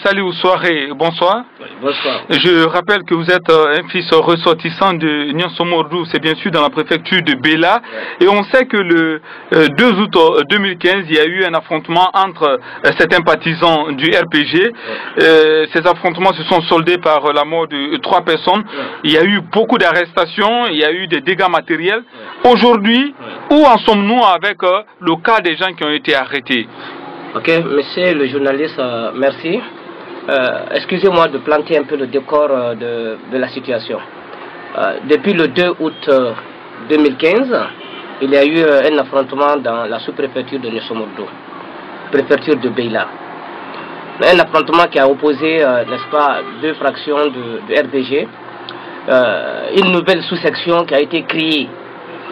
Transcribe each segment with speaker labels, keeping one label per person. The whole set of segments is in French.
Speaker 1: Salihou Souaré, bonsoir.
Speaker 2: Oui, bonsoir.
Speaker 1: Je rappelle que vous êtes un fils ressortissant de Niansomordou, c'est bien sûr dans la préfecture de Béla. Ouais. Et on sait que le 2 août 2015, il y a eu un affrontement entre certains partisans du RPG. Ouais. Ces affrontements se sont soldés par la mort de 3 personnes. Ouais. Il y a eu beaucoup d'arrestations, il y a eu des dégâts matériels. Ouais. Aujourd'hui, où en sommes-nous avec le cas des gens qui ont été arrêtés?
Speaker 2: Ok, monsieur le journaliste, merci. Excusez-moi de planter un peu le décor de la situation. Depuis le 2 août 2015, il y a eu un affrontement dans la sous-préfecture de Niansomordou, préfecture de Béla. Un affrontement qui a opposé, n'est-ce pas, deux fractions de RPG, une nouvelle sous-section qui a été créée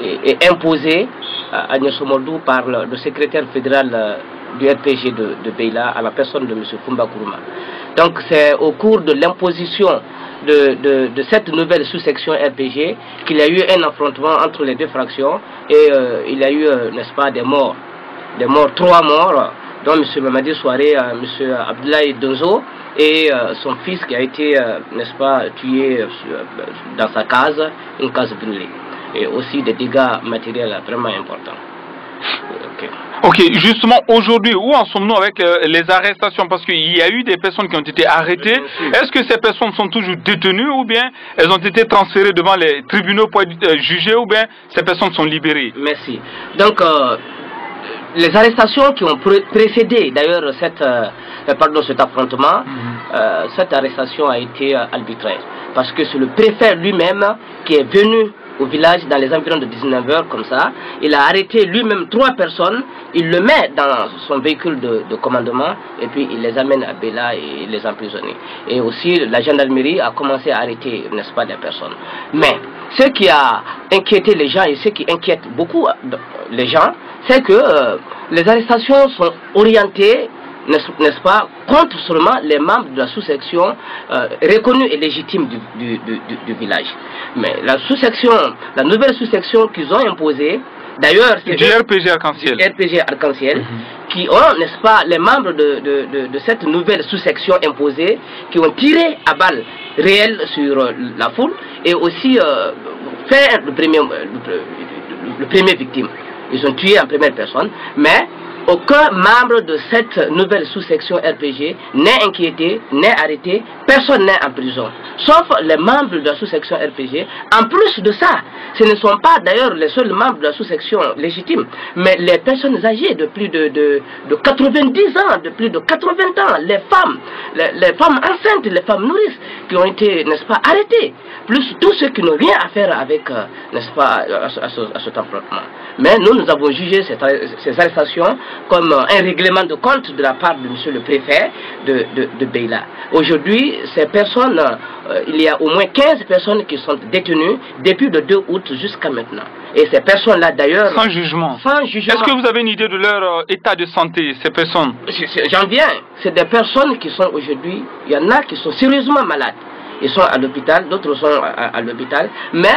Speaker 2: et imposée à Niansomordou par le secrétaire fédéral du RPG de Béla à la personne de M. Fumba Kourouma. Donc c'est au cours de l'imposition de cette nouvelle sous-section RPG qu'il y a eu un affrontement entre les deux fractions et il y a eu, n'est-ce pas, des morts, 3 morts, dont M. Mamadi Souaré, M. Abdoulaye Donzo et son fils qui a été, n'est-ce pas, tué dans sa case, une case brûlée, et aussi des dégâts matériels vraiment importants.
Speaker 1: Ok, justement aujourd'hui, où en sommes-nous avec les arrestations? Parce qu'il y a eu des personnes qui ont été arrêtées. Est-ce que ces personnes sont toujours détenues ou bien elles ont été transférées devant les tribunaux pour être jugées ou bien ces personnes sont libérées?
Speaker 2: Merci. Donc, les arrestations qui ont précédé d'ailleurs cet affrontement, cette arrestation a été arbitraire. Parce que c'est le préfet lui-même qui est venu au village dans les environs de 19 h comme ça. Il a arrêté lui-même 3 personnes, il le met dans son véhicule de commandement et puis il les amène à Béla et il les emprisonne. Et aussi la gendarmerie a commencé à arrêter, n'est-ce pas, des personnes. Mais ce qui a inquiété les gens et ce qui inquiète beaucoup les gens, c'est que les arrestations sont orientées, n'est-ce pas, contre seulement les membres de la sous-section reconnus et légitimes du village. Mais la nouvelle sous-section qu'ils ont imposée, d'ailleurs, c'est
Speaker 1: du RPG
Speaker 2: Arc-en-Ciel, qui ont, n'est-ce pas, les membres de cette nouvelle sous-section imposée, qui ont tiré à balles réelles sur la foule et aussi fait le premier victime. Ils ont tué en première personne, mais aucun membre de cette nouvelle sous-section RPG n'est inquiété, n'est arrêté, personne n'est en prison. Sauf les membres de la sous-section RPG. En plus de ça, ce ne sont pas d'ailleurs les seuls membres de la sous-section légitime, mais les personnes âgées de plus de 90 ans, de plus de 80 ans, les femmes enceintes, les femmes nourrices qui ont été, n'est-ce pas, arrêtées. Plus tous ceux qui n'ont rien à faire avec, n'est-ce pas, à cet affrontement. Mais nous avons jugé ces arrestations comme un règlement de compte de la part de monsieur le préfet de Béla. Aujourd'hui, ces personnes, il y a au moins 15 personnes qui sont détenues depuis le 2 août jusqu'à maintenant. Et ces personnes-là, d'ailleurs...
Speaker 1: Sans jugement. Est-ce que vous avez une idée de leur état de santé, ces personnes?
Speaker 2: J'en viens. C'est des personnes qui sont aujourd'hui... Il y en a qui sont sérieusement malades. Ils sont à l'hôpital, d'autres sont à l'hôpital, mais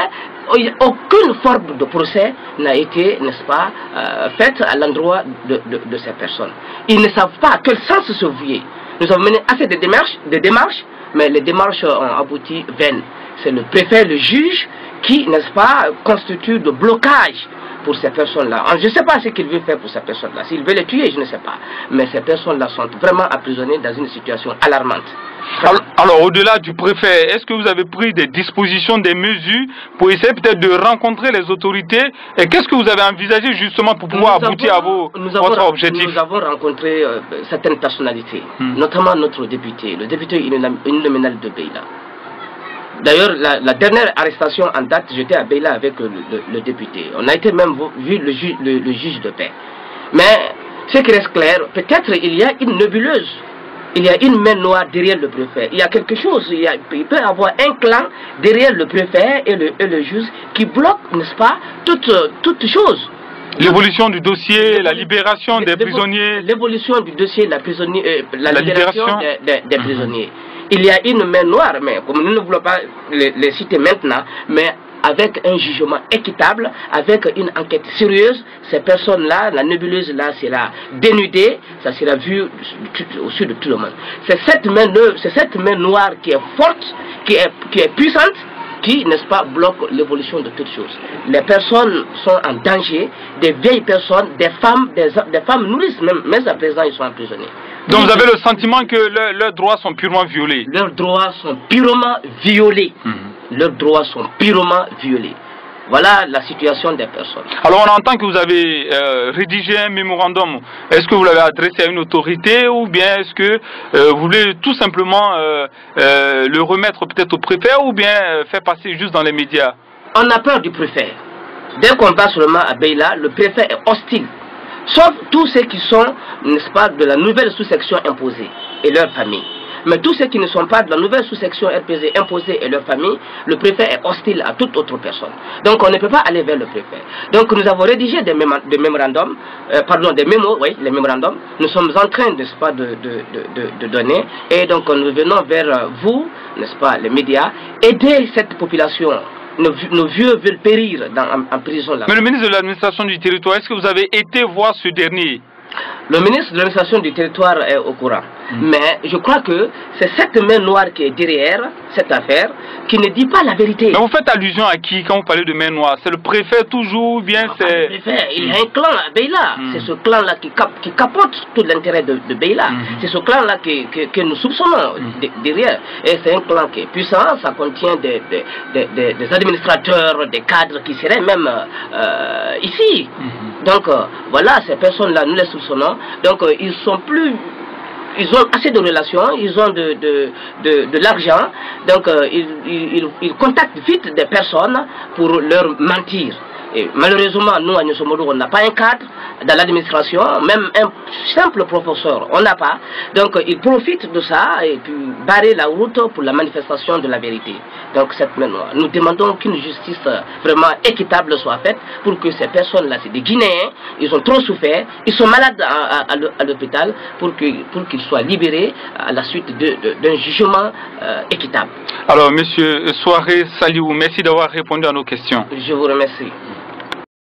Speaker 2: aucune forme de procès n'a été, n'est-ce pas, faite à l'endroit de ces personnes. Ils ne savent pas à quel sens se vouer. Nous avons mené assez de démarches, mais les démarches ont abouti vaines. C'est le préfet, le juge, qui, n'est-ce pas, constitue de blocage pour ces personnes-là. Je ne sais pas ce qu'il veut faire pour ces personnes-là. S'il veut les tuer, je ne sais pas. Mais ces personnes-là sont vraiment emprisonnées dans une situation alarmante.
Speaker 1: Alors, au-delà du préfet, est-ce que vous avez pris des dispositions, des mesures pour essayer peut-être de rencontrer les autorités? Et qu'est-ce que vous avez envisagé justement pour pouvoir aboutir à votre objectif?
Speaker 2: Nous avons rencontré certaines personnalités, notamment notre député, le député uninominal de Béla. D'ailleurs, la dernière arrestation en date, j'étais à Béla avec le député. On a été même vu le juge de paix. Mais ce qui reste clair, peut-être il y a une nébuleuse. Il y a une main noire derrière le préfet. Il y a quelque chose, il peut y avoir un clan derrière le préfet et le juge qui bloque, n'est-ce pas, toute chose.
Speaker 1: L'évolution du dossier, la libération des prisonniers.
Speaker 2: L'évolution du dossier, la libération des prisonniers. Il y a une main noire, mais comme nous ne voulons pas les citer maintenant, mais avec un jugement équitable, avec une enquête sérieuse. Ces personnes-là, la nébuleuse là sera dénudée, ça sera vu au sud de tout le monde. C'est cette main noire qui est forte, qui est puissante, qui, n'est-ce pas, bloque l'évolution de toutes choses. Les personnes sont en danger, des vieilles personnes, des femmes nourrices, même à présent, ils sont emprisonnés.
Speaker 1: Donc vous avez le sentiment que leurs droits sont purement violés?
Speaker 2: Leurs droits sont purement violés. Leurs droits sont purement violés. Voilà la situation des personnes.
Speaker 1: Alors on entend que vous avez rédigé un mémorandum. Est-ce que vous l'avez adressé à une autorité ou bien est-ce que vous voulez tout simplement le remettre peut-être au préfet ou bien faire passer juste dans les médias?
Speaker 2: On a peur du préfet. Dès qu'on passe seulement à Beila, le préfet est hostile. Sauf tous ceux qui sont, n'est-ce pas, de la nouvelle sous-section imposée et leurs familles. Mais tous ceux qui ne sont pas de la nouvelle sous-section RPZ imposée et leurs familles, le préfet est hostile à toute autre personne. Donc on ne peut pas aller vers le préfet. Donc nous avons rédigé des mémorandums, des mémos, oui, les mémorandums. Nous sommes en train, n'est-ce pas, de donner. Et donc nous venons vers vous, n'est-ce pas, les médias, aider cette population. Nos vieux veulent périr en prison là.
Speaker 1: Mais le ministre de l'administration du territoire, est-ce que vous avez été voir ce dernier?
Speaker 2: Le ministre de l'administration du territoire est au courant. Mais je crois que c'est cette main noire qui est derrière cette affaire qui ne dit pas la vérité.
Speaker 1: Mais vous faites allusion à qui quand vous parlez de main noire? C'est le préfet toujours ou bien c'est...
Speaker 2: Le préfet, il y a un clan à Beila. C'est ce clan-là qui capote tout l'intérêt de Beila. C'est ce clan-là que nous soupçonnons derrière. Et c'est un clan qui est puissant, ça contient des administrateurs, des cadres qui seraient même ici. Donc voilà, ces personnes-là, nous les soupçonnons. Donc ils ont assez de relations, ils ont de l'argent, donc ils contactent vite des personnes pour leur mentir. Et malheureusement, nous à Nion Somodou, on n'a pas un cadre dans l'administration, même un simple professeur, on n'a pas. Donc ils profitent de ça et puis barrer la route pour la manifestation de la vérité. Donc nous demandons qu'une justice vraiment équitable soit faite pour que ces personnes-là, c'est des Guinéens, ils ont trop souffert, ils sont malades à l'hôpital pour qu'ils soient libérés à la suite d'un jugement équitable.
Speaker 1: Alors, monsieur Souaré Saliou, merci d'avoir répondu à nos questions.
Speaker 2: Je vous remercie.